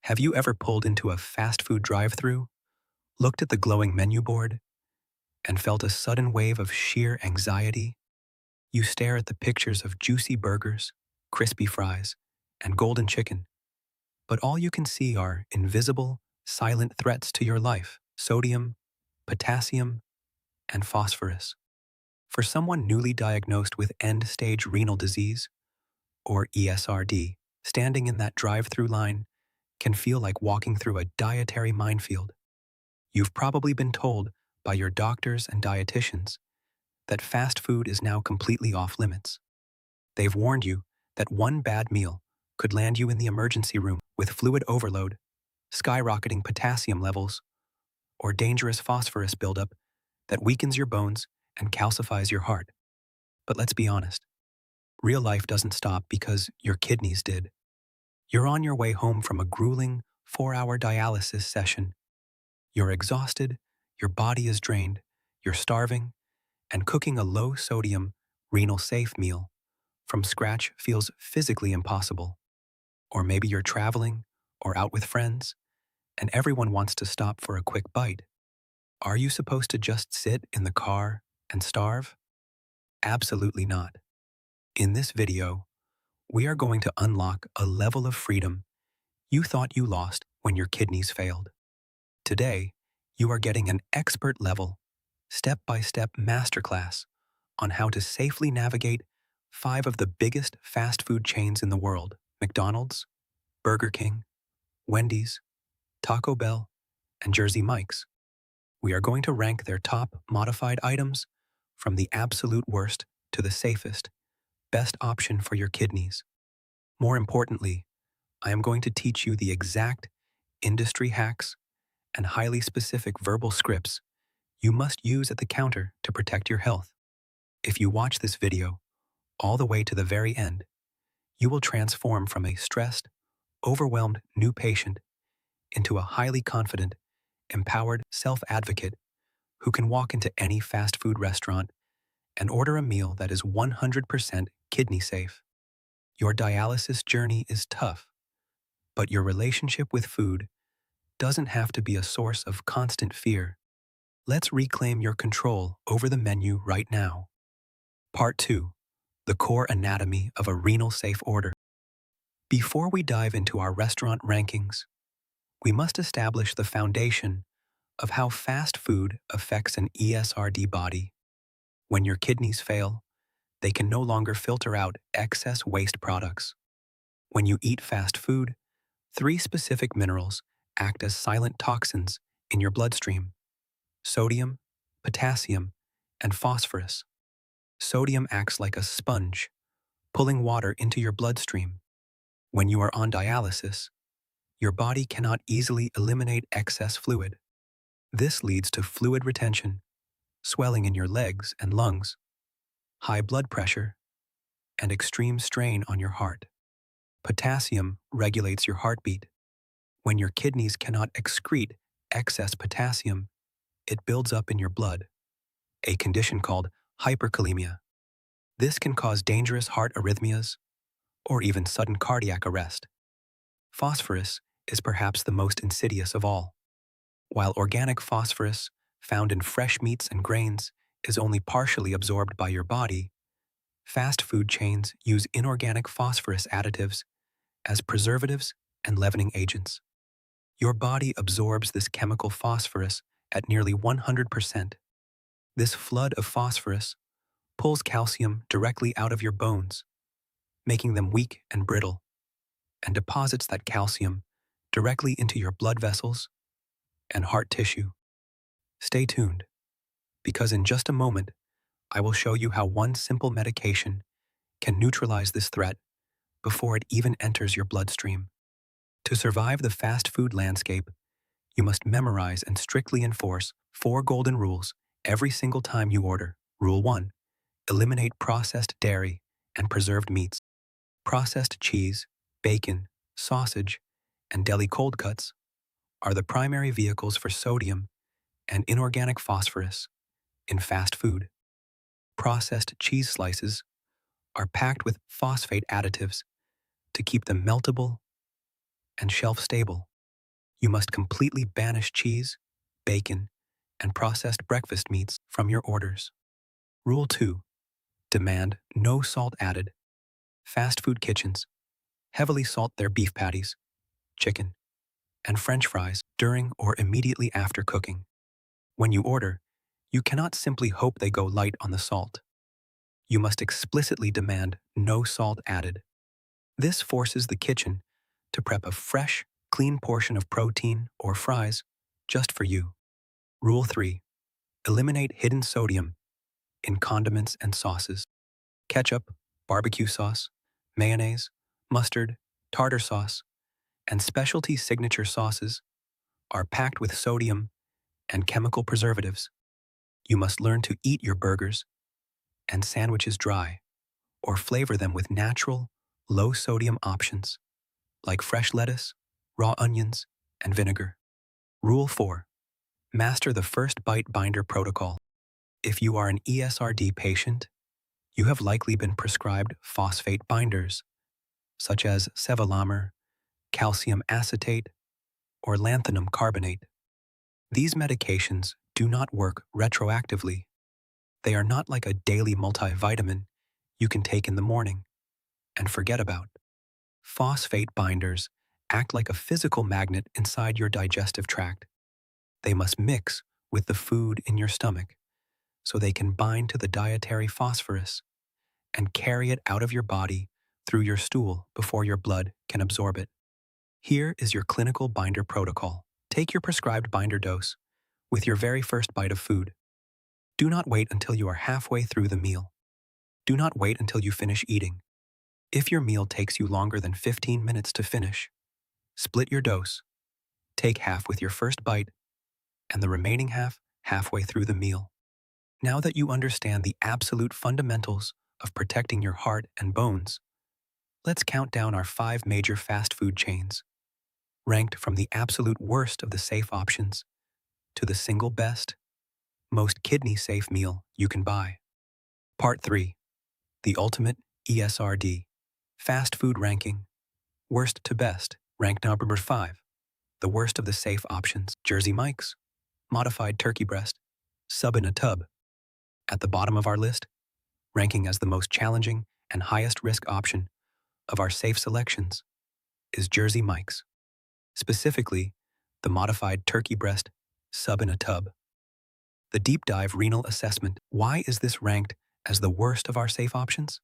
Have you ever pulled into a fast food drive-thru, looked at the glowing menu board, and felt a sudden wave of sheer anxiety? You stare at the pictures of juicy burgers, crispy fries, and golden chicken, but all you can see are invisible, silent threats to your life: sodium, potassium, and phosphorus. For someone newly diagnosed with end-stage renal disease, or ESRD, standing in that drive-thru line can feel like walking through a dietary minefield. You've probably been told by your doctors and dietitians that fast food is now completely off limits. They've warned you that one bad meal could land you in the emergency room with fluid overload, skyrocketing potassium levels, or dangerous phosphorus buildup that weakens your bones and calcifies your heart. But let's be honest, real life doesn't stop because your kidneys did. You're on your way home from a grueling 4-hour dialysis session. You're exhausted, your body is drained, you're starving, and cooking a low-sodium, renal-safe meal from scratch feels physically impossible. Or maybe you're traveling or out with friends, and everyone wants to stop for a quick bite. Are you supposed to just sit in the car and starve? Absolutely not. In this video, we are going to unlock a level of freedom you thought you lost when your kidneys failed. Today, you are getting an expert-level, step-by-step masterclass on how to safely navigate 5 of the biggest fast food chains in the world: McDonald's, Burger King, Wendy's, Taco Bell, and Jersey Mike's. We are going to rank their top modified items from the absolute worst to the safest, best option for your kidneys. More importantly, I am going to teach you the exact industry hacks and highly specific verbal scripts you must use at the counter to protect your health. If you watch this video all the way to the very end, you will transform from a stressed, overwhelmed new patient into a highly confident, empowered self-advocate who can walk into any fast food restaurant and order a meal that is 100% kidney safe. Your dialysis journey is tough, but your relationship with food doesn't have to be a source of constant fear. Let's reclaim your control over the menu right now. Part 2. The core anatomy of a renal-safe order. Before we dive into our restaurant rankings, we must establish the foundation of how fast food affects an ESRD body. When your kidneys fail, they can no longer filter out excess waste products. When you eat fast food, 3 specific minerals act as silent toxins in your bloodstream: sodium, potassium, and phosphorus. Sodium acts like a sponge, pulling water into your bloodstream. When you are on dialysis, your body cannot easily eliminate excess fluid. This leads to fluid retention, swelling in your legs and lungs, high blood pressure, and extreme strain on your heart. Potassium regulates your heartbeat. When your kidneys cannot excrete excess potassium, it builds up in your blood, a condition called hyperkalemia. This can cause dangerous heart arrhythmias or even sudden cardiac arrest. Phosphorus is perhaps the most insidious of all. While organic phosphorus found in fresh meats and grains is only partially absorbed by your body, fast food chains use inorganic phosphorus additives as preservatives and leavening agents. Your body absorbs this chemical phosphorus at nearly 100%. This flood of phosphorus pulls calcium directly out of your bones, making them weak and brittle, and deposits that calcium directly into your blood vessels and heart tissue. Stay tuned, because in just a moment, I will show you how one simple medication can neutralize this threat before it even enters your bloodstream. To survive the fast food landscape, you must memorize and strictly enforce 4 golden rules every single time you order. Rule 1. Eliminate processed dairy and preserved meats. Processed cheese, bacon, sausage, and deli cold cuts are the primary vehicles for sodium and inorganic phosphorus in fast food. Processed cheese slices are packed with phosphate additives to keep them meltable and shelf-stable. You must completely banish cheese, bacon, and processed breakfast meats from your orders. Rule 2. Demand no salt added. Fast food kitchens heavily salt their beef patties, chicken, and French fries during or immediately after cooking. When you order, you cannot simply hope they go light on the salt. You must explicitly demand no salt added. This forces the kitchen to prep a fresh, clean portion of protein or fries just for you. Rule 3. Eliminate hidden sodium in condiments and sauces. Ketchup, barbecue sauce, mayonnaise, mustard, tartar sauce, and specialty signature sauces are packed with sodium and chemical preservatives. You must learn to eat your burgers and sandwiches dry, or flavor them with natural, low-sodium options like fresh lettuce, raw onions, and vinegar. Rule 4. Master the first bite binder protocol. If you are an ESRD patient, you have likely been prescribed phosphate binders, such as sevelamer, calcium acetate, or lanthanum carbonate. These medications do not work retroactively. They are not like a daily multivitamin you can take in the morning and forget about. Phosphate binders act like a physical magnet inside your digestive tract. They must mix with the food in your stomach so they can bind to the dietary phosphorus and carry it out of your body through your stool before your blood can absorb it. Here is your clinical binder protocol. Take your prescribed binder dose with your very first bite of food. Do not wait until you are halfway through the meal. Do not wait until you finish eating. If your meal takes you longer than 15 minutes to finish, split your dose. Take half with your first bite and the remaining half halfway through the meal. Now that you understand the absolute fundamentals of protecting your heart and bones, let's count down our 5 major fast food chains, ranked from the absolute worst of the safe options to the single best, most kidney-safe meal you can buy. Part 3. The Ultimate ESRD Fast Food Ranking, Worst to Best. Ranked number 5. The worst of the safe options. Jersey Mike's Modified Turkey Breast, Sub in a Tub. At the bottom of our list, ranking as the most challenging and highest risk option of our safe selections, is Jersey Mike's. Specifically, the Modified Turkey Breast, Sub in a Tub. The Deep Dive Renal Assessment. Why is this ranked as the worst of our safe options?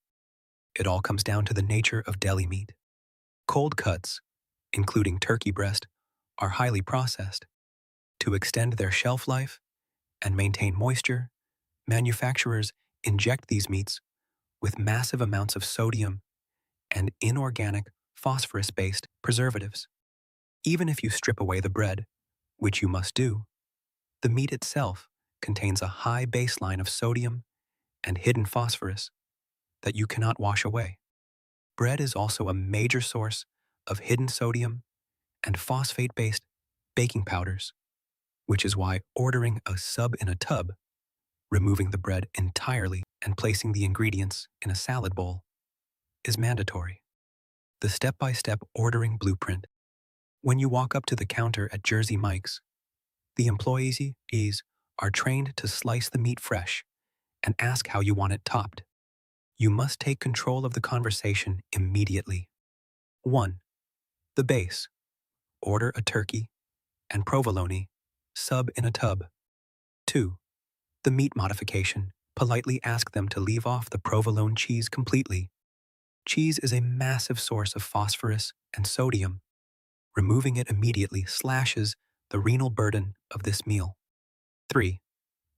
It all comes down to the nature of deli meat. Cold cuts, including turkey breast, are highly processed. To extend their shelf life and maintain moisture, manufacturers inject these meats with massive amounts of sodium and inorganic phosphorus-based preservatives. Even if you strip away the bread, which you must do, the meat itself contains a high baseline of sodium and hidden phosphorus that you cannot wash away. Bread is also a major source of hidden sodium and phosphate-based baking powders, which is why ordering a sub in a tub, removing the bread entirely and placing the ingredients in a salad bowl, is mandatory. The step-by-step ordering blueprint. When you walk up to the counter at Jersey Mike's, the employees are trained to slice the meat fresh and ask how you want it topped. You must take control of the conversation immediately. 1. The base. Order a turkey and provolone sub in a tub. 2. The meat modification. Politely ask them to leave off the provolone cheese completely. Cheese is a massive source of phosphorus and sodium. Removing it immediately slashes the renal burden of this meal. 3.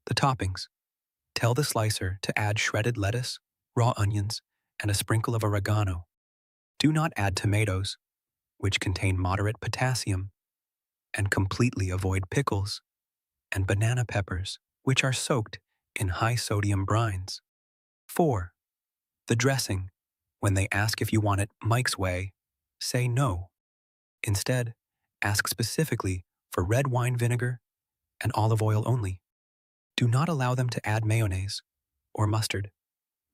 The toppings. Tell the slicer to add shredded lettuce, raw onions, and a sprinkle of oregano. Do not add tomatoes, which contain moderate potassium, and completely avoid pickles and banana peppers, which are soaked in high-sodium brines. 4. The dressing. When they ask if you want it Mike's way, say no. Instead, ask specifically for red wine vinegar and olive oil only. Do not allow them to add mayonnaise or mustard,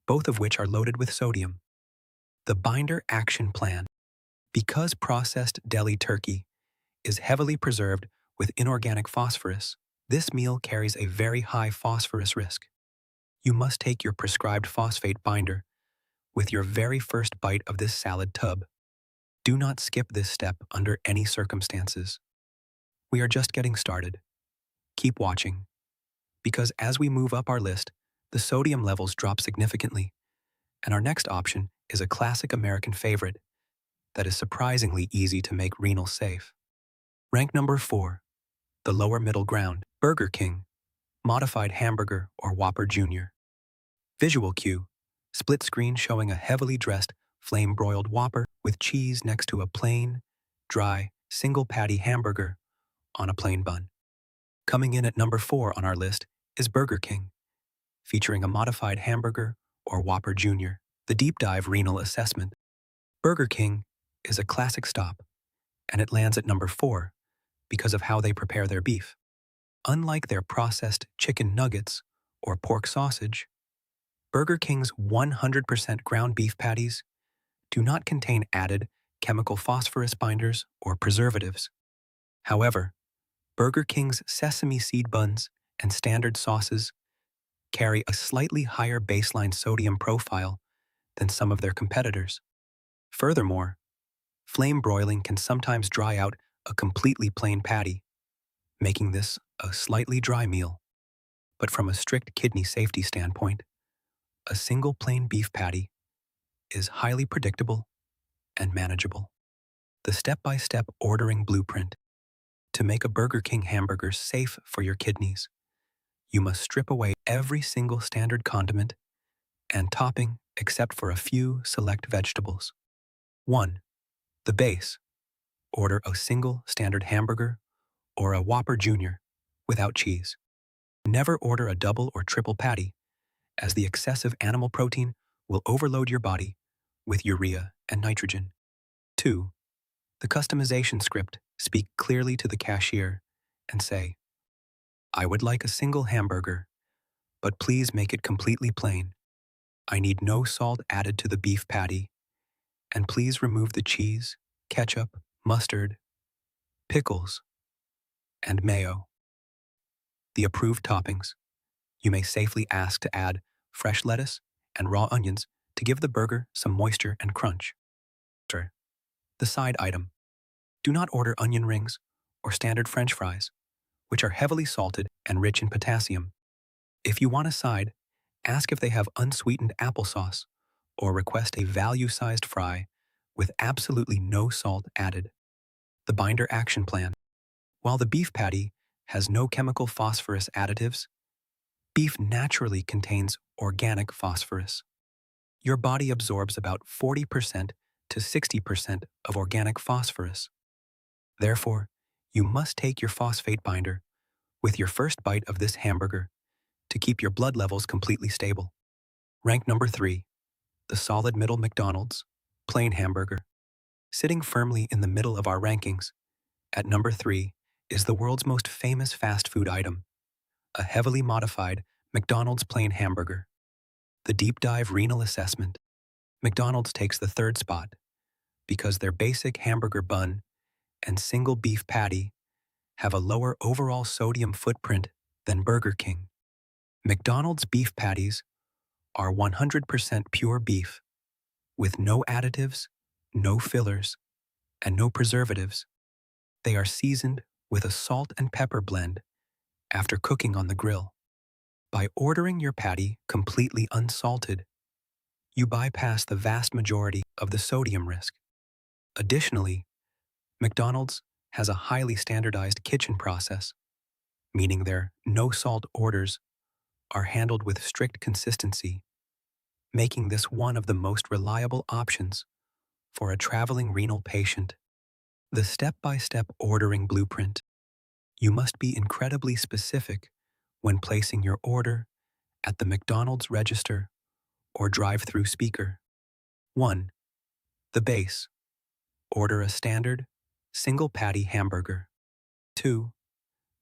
both of which are loaded with sodium. The binder action plan. Because processed deli turkey is heavily preserved with inorganic phosphorus. This meal carries a very high phosphorus risk. You must take your prescribed phosphate binder with your very first bite of this salad tub. Do not skip this step under any circumstances. We are just getting started. Keep watching, because as we move up our list, the sodium levels drop significantly, and our next option is a classic American favorite that is surprisingly easy to make renal safe. Rank number 4, the lower middle ground, Burger King, modified hamburger or Whopper Jr. Visual cue, split screen showing a heavily dressed, flame-broiled Whopper with cheese next to a plain, dry, single-patty hamburger on a plain bun. Coming in at number 4 on our list is Burger King, featuring a modified hamburger or Whopper Jr. The deep dive renal assessment. Burger King is a classic stop, and it lands at number 4 because of how they prepare their beef. Unlike their processed chicken nuggets or pork sausage, Burger King's 100% ground beef patties do not contain added chemical phosphorus binders or preservatives. However, Burger King's sesame seed buns and standard sauces carry a slightly higher baseline sodium profile than some of their competitors. Furthermore, flame broiling can sometimes dry out a completely plain patty, making this a slightly dry meal. But from a strict kidney safety standpoint, a single plain beef patty is highly predictable and manageable. The step-by-step ordering blueprint. To make a Burger King hamburger safe for your kidneys, you must strip away every single standard condiment and topping except for a few select vegetables. 1. The base. Order a single standard hamburger or a Whopper Jr. without cheese. Never order a double or triple patty, as the excessive animal protein will overload your body with urea and nitrogen. 2. The customization script. Speak clearly to the cashier and say, "I would like a single hamburger, but please make it completely plain. I need no salt added to the beef patty, and please remove the cheese, ketchup, mustard, pickles, and mayo." The approved toppings. You may safely ask to add fresh lettuce and raw onions to give the burger some moisture and crunch. The side item. Do not order onion rings or standard French fries, which are heavily salted and rich in potassium. If you want a side, ask if they have unsweetened applesauce or request a value-sized fry with absolutely no salt added. The binder action plan. While the beef patty has no chemical phosphorus additives, beef naturally contains organic phosphorus. Your body absorbs about 40% to 60% of organic phosphorus. Therefore, you must take your phosphate binder with your first bite of this hamburger to keep your blood levels completely stable. Rank number 3, the solid middle McDonald's plain hamburger. Sitting firmly in the middle of our rankings, at number 3 is the world's most famous fast food item, a heavily modified McDonald's plain hamburger. The deep dive renal assessment. McDonald's takes the third spot because their basic hamburger bun and single beef patty have a lower overall sodium footprint than Burger King. McDonald's beef patties are 100% pure beef, with no additives, no fillers, and no preservatives. They are seasoned with a salt and pepper blend after cooking on the grill. By ordering your patty completely unsalted, you bypass the vast majority of the sodium risk. Additionally, McDonald's has a highly standardized kitchen process, meaning their no-salt orders are handled with strict consistency, making this one of the most reliable options for a traveling renal patient. The step-by-step ordering blueprint. You must be incredibly specific when placing your order at the McDonald's register or drive-through speaker. 1. The base. Order a standard, single-patty hamburger. 2.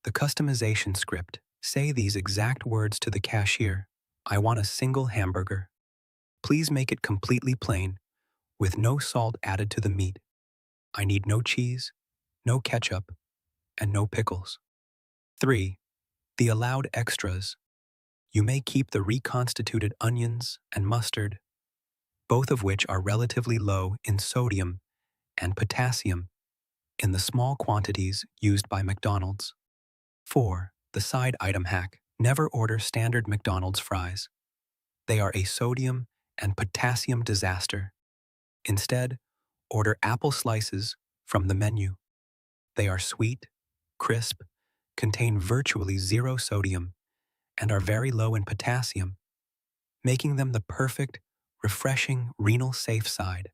The customization script. Say these exact words to the cashier. "I want a single hamburger. Please make it completely plain, with no salt added to the meat. I need no cheese, no ketchup, and no pickles. 3. The allowed extras. You may keep the reconstituted onions and mustard, both of which are relatively low in sodium and potassium in the small quantities used by McDonald's. 4. The side item hack. Never order standard McDonald's fries. They are a sodium and potassium disaster. Instead, order apple slices from the menu. They are sweet, crisp, contain virtually zero sodium, and are very low in potassium, making them the perfect, refreshing renal safe side.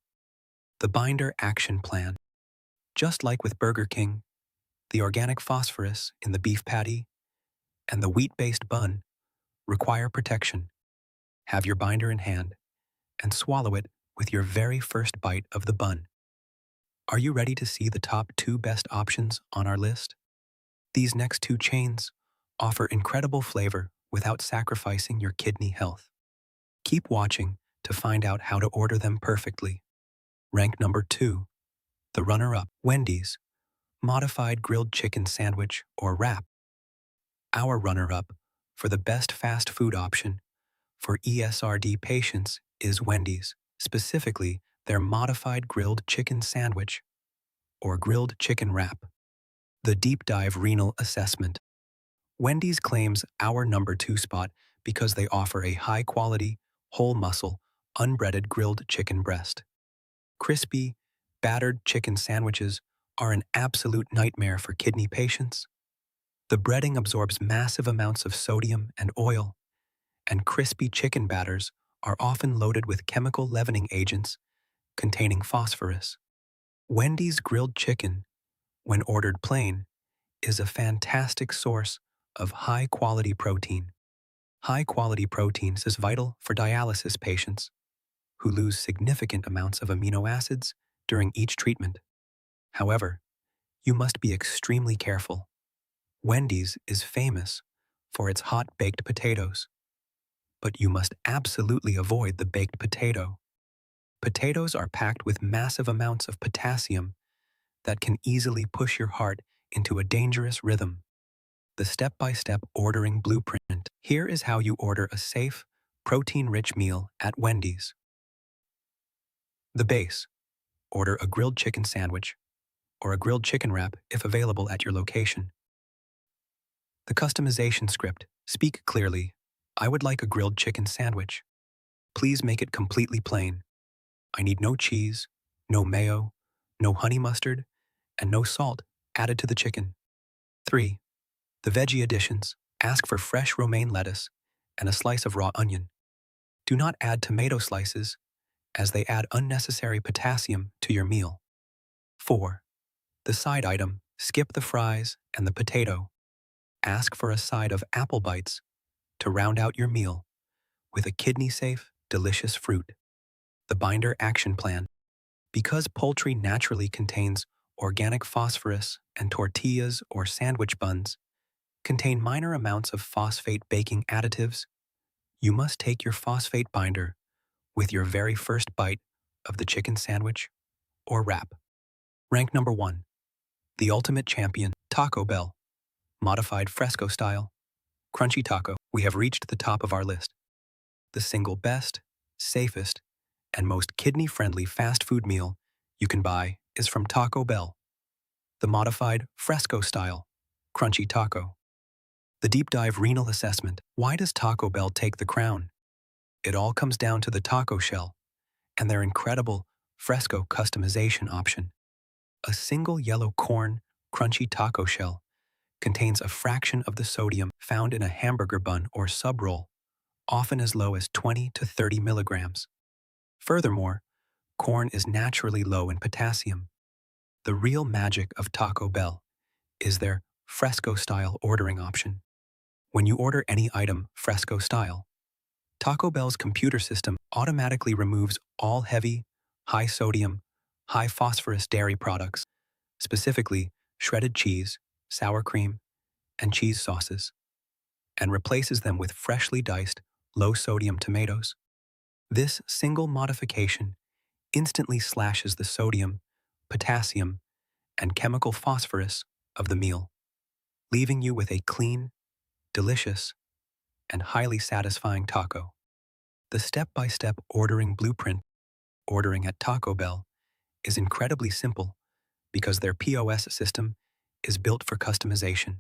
The Binder Action Plan. Just like with Burger King, the organic phosphorus in the beef patty and the wheat-based bun require protection. Have your binder in hand and swallow it with your very first bite of the bun. Are you ready to see the top 2 best options on our list? These next 2 chains offer incredible flavor without sacrificing your kidney health. Keep watching to find out how to order them perfectly. Rank number 2, the runner-up, Wendy's Modified Grilled Chicken Sandwich or Wrap. Our runner-up for the best fast food option for ESRD patients is Wendy's, specifically their Modified Grilled Chicken Sandwich or Grilled Chicken Wrap. The Deep Dive Renal Assessment. Wendy's claims our number 2 spot because they offer a high-quality, whole-muscle, unbreaded grilled chicken breast. Crispy, battered chicken sandwiches are an absolute nightmare for kidney patients. The breading absorbs massive amounts of sodium and oil, and crispy chicken batters are often loaded with chemical leavening agents containing phosphorus. Wendy's grilled chicken, when ordered plain, is a fantastic source of high-quality protein. High-quality proteins is vital for dialysis patients who lose significant amounts of amino acids during each treatment. However, you must be extremely careful. Wendy's is famous for its hot baked potatoes, but you must absolutely avoid the baked potato. Potatoes are packed with massive amounts of potassium that can easily push your heart into a dangerous rhythm. The step-by-step ordering blueprint. Here is how you order a safe, protein-rich meal at Wendy's. The base. Order a grilled chicken sandwich or a grilled chicken wrap if available at your location. The customization script. Speak clearly. I would like a grilled chicken sandwich. Please make it completely plain. I need no cheese, no mayo, no honey mustard, and no salt added to the chicken. 3. The veggie additions. Ask for fresh romaine lettuce and a slice of raw onion. Do not add tomato slices, as they add unnecessary potassium to your meal. 4. The side item. Skip the fries and the potato. Ask for a side of apple bites to round out your meal with a kidney-safe, delicious fruit. The Binder Action Plan. Because poultry naturally contains organic phosphorus and tortillas or sandwich buns contain minor amounts of phosphate baking additives, you must take your phosphate binder with your very first bite of the chicken sandwich or wrap. Rank number 1. The ultimate champion, Taco Bell. Modified fresco style, crunchy taco. We have reached the top of our list. The single best, safest, and most kidney-friendly fast food meal you can buy is from Taco Bell. The modified fresco style, crunchy taco. The deep dive renal assessment. Why does Taco Bell take the crown? It all comes down to the taco shell and their incredible fresco customization option. A single yellow corn, crunchy taco shell contains a fraction of the sodium found in a hamburger bun or sub roll, often as low as 20 to 30 milligrams. Furthermore, corn is naturally low in potassium. The real magic of Taco Bell is their fresco-style ordering option. When you order any item fresco-style, Taco Bell's computer system automatically removes all heavy, high-sodium, high-phosphorus dairy products, specifically shredded cheese, sour cream, and cheese sauces, and replaces them with freshly diced, low-sodium tomatoes. This single modification instantly slashes the sodium, potassium, and chemical phosphorus of the meal, leaving you with a clean, delicious, and highly satisfying taco. The step-by-step ordering blueprint ordering at Taco Bell is incredibly simple because their POS system is built for customization.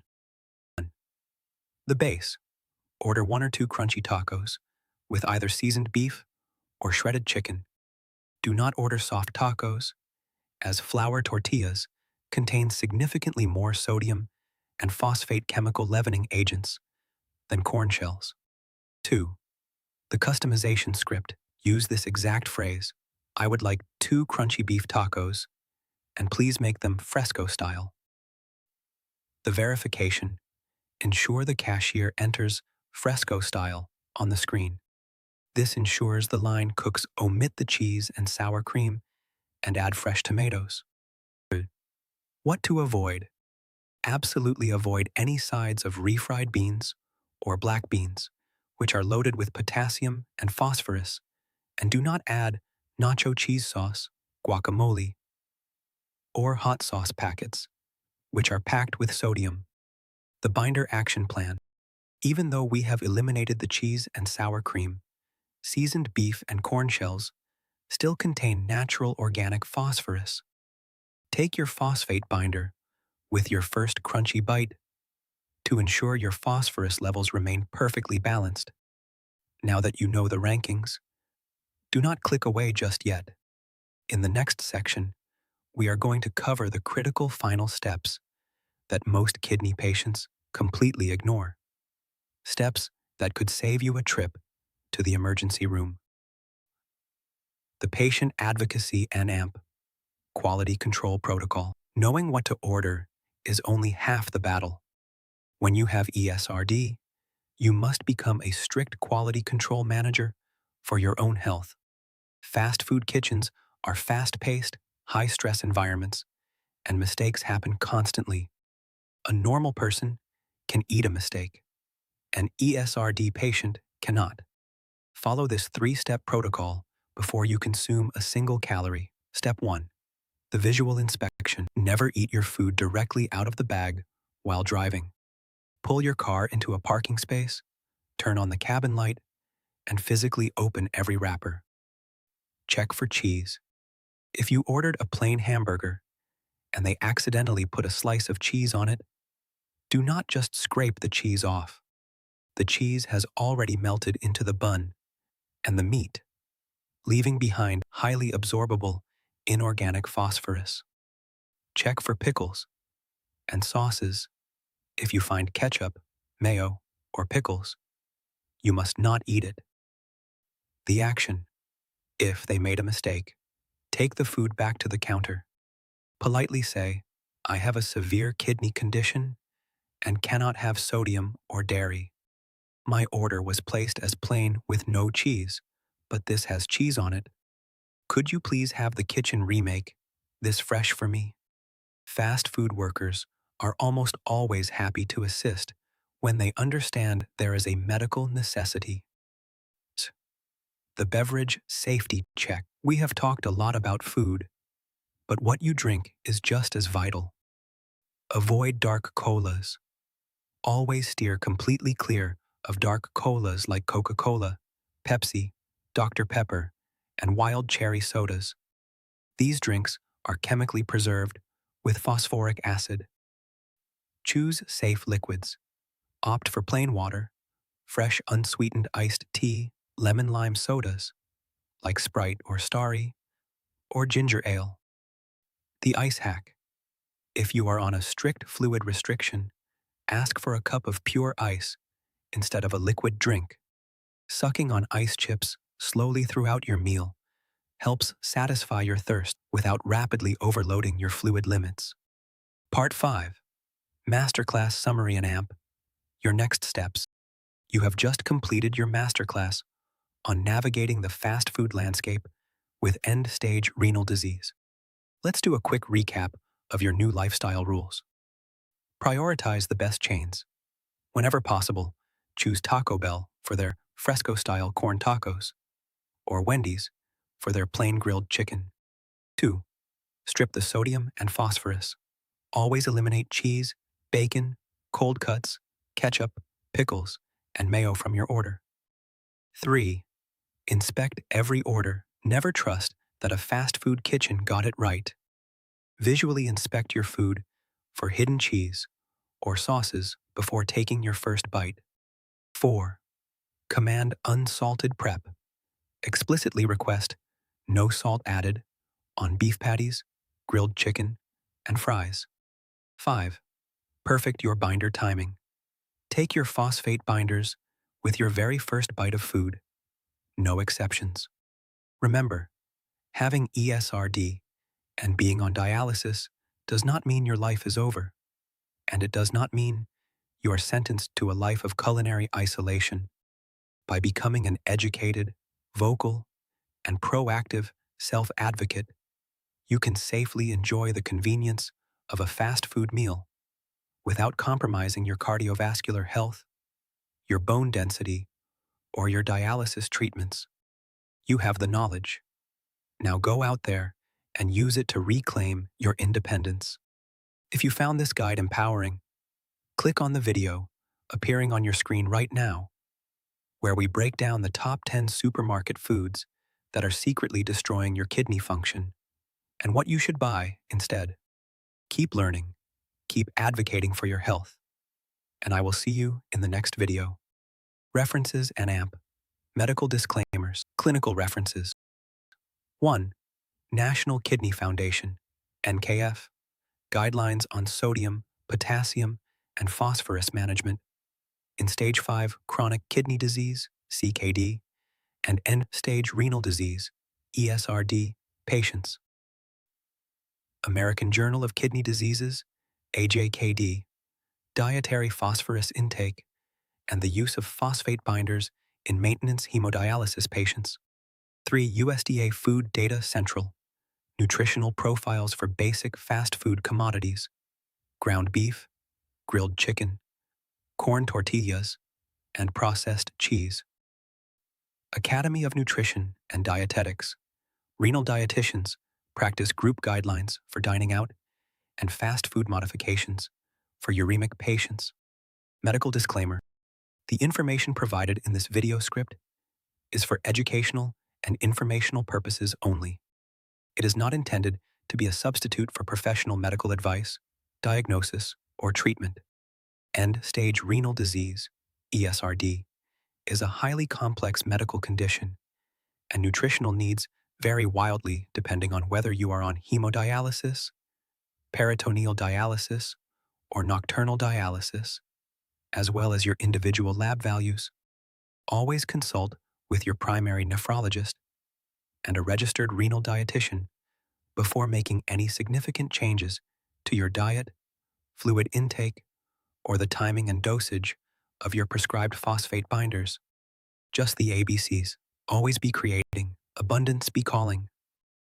The base. Order 1 or 2 crunchy tacos with either seasoned beef or shredded chicken. Do not order soft tacos, as flour tortillas contain significantly more sodium and phosphate chemical leavening agents than corn shells. 2. The customization script. Use this exact phrase: I would like 2 crunchy beef tacos, and please make them fresco style. The verification. Ensure the cashier enters fresco style on the screen. This ensures the line cooks omit the cheese and sour cream and add fresh tomatoes. What to avoid? Absolutely avoid any sides of refried beans or black beans, which are loaded with potassium and phosphorus, and do not add nacho cheese sauce, guacamole, or hot sauce packets, which are packed with sodium. The binder action plan. Even though we have eliminated the cheese and sour cream, seasoned beef and corn shells still contain natural organic phosphorus. Take your phosphate binder with your first crunchy bite to ensure your phosphorus levels remain perfectly balanced. Now that you know the rankings, do not click away just yet. In the next section, we are going to cover the critical final steps that most kidney patients completely ignore. Steps that could save you a trip to the emergency room. The Patient Advocacy and AMP Quality Control Protocol. Knowing what to order is only half the battle. When you have ESRD, you must become a strict quality control manager for your own health. Fast food kitchens are fast-paced, high-stress environments, and mistakes happen constantly. A normal person can eat a mistake. An ESRD patient cannot. Follow this 3-step protocol before you consume a single calorie. Step 1. The visual inspection. Never eat your food directly out of the bag while driving. Pull your car into a parking space, turn on the cabin light, and physically open every wrapper. Check for cheese. If you ordered a plain hamburger and they accidentally put a slice of cheese on it, do not just scrape the cheese off. The cheese has already melted into the bun and the meat, leaving behind highly absorbable inorganic phosphorus. Check for pickles and sauces. If you find ketchup, mayo, or pickles, you must not eat it. The action. If they made a mistake, take the food back to the counter. Politely say, I have a severe kidney condition and cannot have sodium or dairy. My order was placed as plain with no cheese, but this has cheese on it. Could you please have the kitchen remake this fresh for me? Fast food workers are almost always happy to assist when they understand there is a medical necessity. The beverage safety check. We have talked a lot about food, but what you drink is just as vital. Avoid dark colas. Always steer completely clear of dark colas like Coca-Cola, Pepsi, Dr. Pepper, and wild cherry sodas. These drinks are chemically preserved with phosphoric acid. Choose safe liquids. Opt for plain water, fresh unsweetened iced tea, lemon-lime sodas, like Sprite or Starry, or ginger ale. The ice hack. If you are on a strict fluid restriction, ask for a cup of pure ice instead of a liquid drink. Sucking on ice chips slowly throughout your meal helps satisfy your thirst without rapidly overloading your fluid limits. Part 5. Masterclass Summary and AMP. Your next steps. You have just completed your masterclass on navigating the fast food landscape with end-stage renal disease. Let's do a quick recap of your new lifestyle rules. Prioritize the best chains. Whenever possible, choose Taco Bell for their fresco-style corn tacos, or Wendy's for their plain grilled chicken. 2. Strip the sodium and phosphorus. Always eliminate cheese, bacon, cold cuts, ketchup, pickles, and mayo from your order. 3. Inspect every order. Never trust that a fast food kitchen got it right. Visually inspect your food for hidden cheese or sauces before taking your first bite. 4. Command unsalted prep. Explicitly request no salt added on beef patties, grilled chicken, and fries. 5. Perfect your binder timing. Take your phosphate binders with your very first bite of food. No exceptions. Remember, having ESRD and being on dialysis does not mean your life is over, and it does not mean you are sentenced to a life of culinary isolation. By becoming an educated, vocal, and proactive self-advocate, you can safely enjoy the convenience of a fast food meal without compromising your cardiovascular health, your bone density, or your dialysis treatments. You have the knowledge. Now go out there and use it to reclaim your independence. If you found this guide empowering, click on the video appearing on your screen right now, where we break down the top 10 supermarket foods that are secretly destroying your kidney function and what you should buy instead. Keep learning, keep advocating for your health, and I will see you in the next video. References and AMP. Medical disclaimers. Clinical references. 1. National Kidney Foundation, NKF, Guidelines on Sodium, Potassium, and Phosphorus Management in Stage 5 Chronic Kidney Disease, CKD, and End-Stage Renal Disease, ESRD, patients. American Journal of Kidney Diseases, AJKD, Dietary Phosphorus Intake, and the Use of Phosphate Binders in Maintenance Hemodialysis Patients. 3. USDA Food Data Central, Nutritional Profiles for Basic Fast Food Commodities, Ground Beef, Grilled Chicken, Corn Tortillas, and Processed Cheese. Academy of Nutrition and Dietetics, Renal Dietitians practice group guidelines for dining out and fast food modifications for uremic patients. Medical disclaimer. The information provided in this video script is for educational and informational purposes only. It is not intended to be a substitute for professional medical advice, diagnosis, or treatment. End-stage renal disease, ESRD, is a highly complex medical condition, and nutritional needs vary wildly depending on whether you are on hemodialysis, peritoneal dialysis, or nocturnal dialysis, as well as your individual lab values. Always consult with your primary nephrologist and a registered renal dietitian before making any significant changes to your diet, fluid intake, or the timing and dosage of your prescribed phosphate binders. Just the ABCs. Always be creating. Abundance be calling.